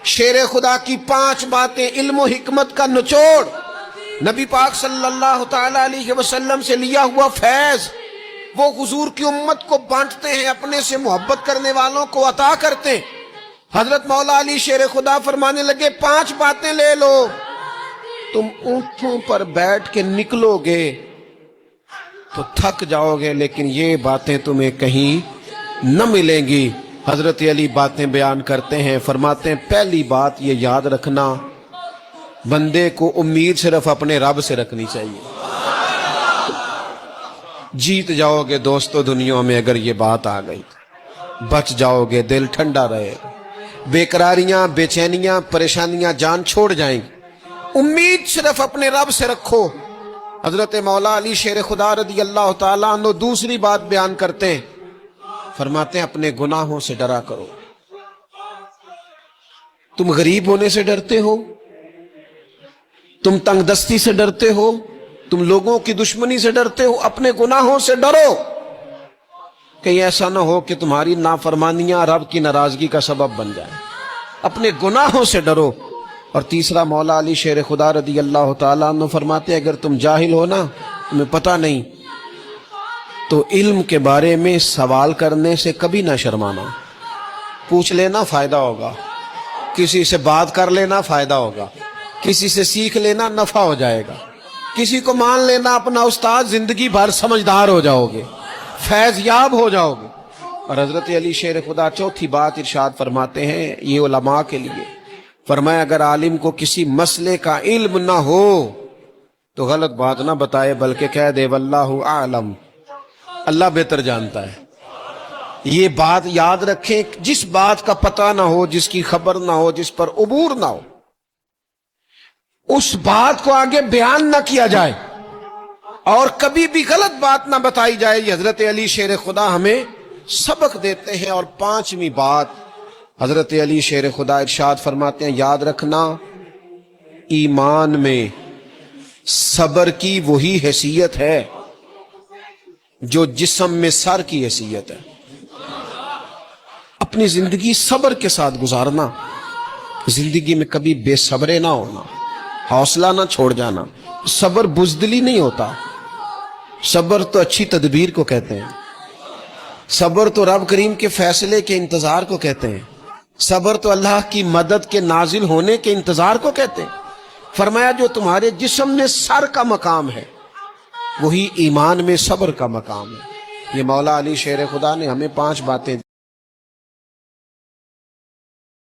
شیر خدا کی 5 باتیں علم و حکمت کا نچوڑ، نبی پاک صلی اللہ تعالی علیہ وسلم سے لیا ہوا فیض، وہ حضور کی امت کو بانٹتے ہیں، اپنے سے محبت کرنے والوں کو عطا کرتے ہیں۔ حضرت مولا علی شیر خدا فرمانے لگے 5 باتیں لے لو، تم اونٹوں پر بیٹھ کے نکلو گے تو تھک جاؤ گے، لیکن یہ باتیں تمہیں کہیں نہ ملیں گی۔ حضرت علی باتیں بیان کرتے ہیں، فرماتے ہیں پہلی بات یہ یاد رکھنا، بندے کو امید صرف اپنے رب سے رکھنی چاہیے۔ جیت جاؤ گے دوستو دنیا میں اگر یہ بات آ گئی، بچ جاؤ گے، دل ٹھنڈا رہے، بے قراریاں، بے چینیاں، پریشانیاں جان چھوڑ جائیں گی۔ امید صرف اپنے رب سے رکھو۔ حضرت مولا علی شیر خدا رضی اللہ تعالیٰ عنہ دوسری بات بیان کرتے ہیں، فرماتے ہیں اپنے گناہوں سے ڈرا کرو۔ تم غریب ہونے سے ڈرتے ہو، تم تنگ دستی سے ڈرتے ہو، تم لوگوں کی دشمنی سے ڈرتے ہو، اپنے گناہوں سے ڈرو، کہیں ایسا نہ ہو کہ تمہاری نافرمانیاں رب کی ناراضگی کا سبب بن جائیں۔ اپنے گناہوں سے ڈرو۔ اور تیسرا مولا علی شیر خدا رضی اللہ تعالیٰ عنہ فرماتے ہیں اگر تم جاہل ہو نا، تمہیں پتہ نہیں، تو علم کے بارے میں سوال کرنے سے کبھی نہ شرمانا، پوچھ لینا فائدہ ہوگا، کسی سے بات کر لینا فائدہ ہوگا، کسی سے سیکھ لینا نفع ہو جائے گا، کسی کو مان لینا اپنا استاد، زندگی بھر سمجھدار ہو جاؤ گے، فیض یاب ہو جاؤ گے۔ اور حضرت علی شیر خدا چوتھی بات ارشاد فرماتے ہیں یہ علماء کے لیے، فرمایا اگر عالم کو کسی مسئلے کا علم نہ ہو تو غلط بات نہ بتائے، بلکہ کہہ دے واللہ اعلم، اللہ بہتر جانتا ہے۔ یہ بات یاد رکھیں، جس بات کا پتہ نہ ہو، جس کی خبر نہ ہو، جس پر عبور نہ ہو، اس بات کو آگے بیان نہ کیا جائے اور کبھی بھی غلط بات نہ بتائی جائے۔ یہ حضرت علی شیر خدا ہمیں سبق دیتے ہیں۔ اور 5ویں بات حضرت علی شیر خدا ارشاد فرماتے ہیں یاد رکھنا، ایمان میں صبر کی وہی حیثیت ہے جو جسم میں سر کی حیثیت ہے۔ اپنی زندگی صبر کے ساتھ گزارنا، زندگی میں کبھی بے صبرے نہ ہونا، حوصلہ نہ چھوڑ جانا۔ صبر بزدلی نہیں ہوتا، صبر تو اچھی تدبیر کو کہتے ہیں، صبر تو رب کریم کے فیصلے کے انتظار کو کہتے ہیں، صبر تو اللہ کی مدد کے نازل ہونے کے انتظار کو کہتے ہیں۔ فرمایا جو تمہارے جسم میں سر کا مقام ہے وہی ایمان میں صبر کا مقام ہے۔ یہ مولا علی شیر خدا نے ہمیں 5 باتیں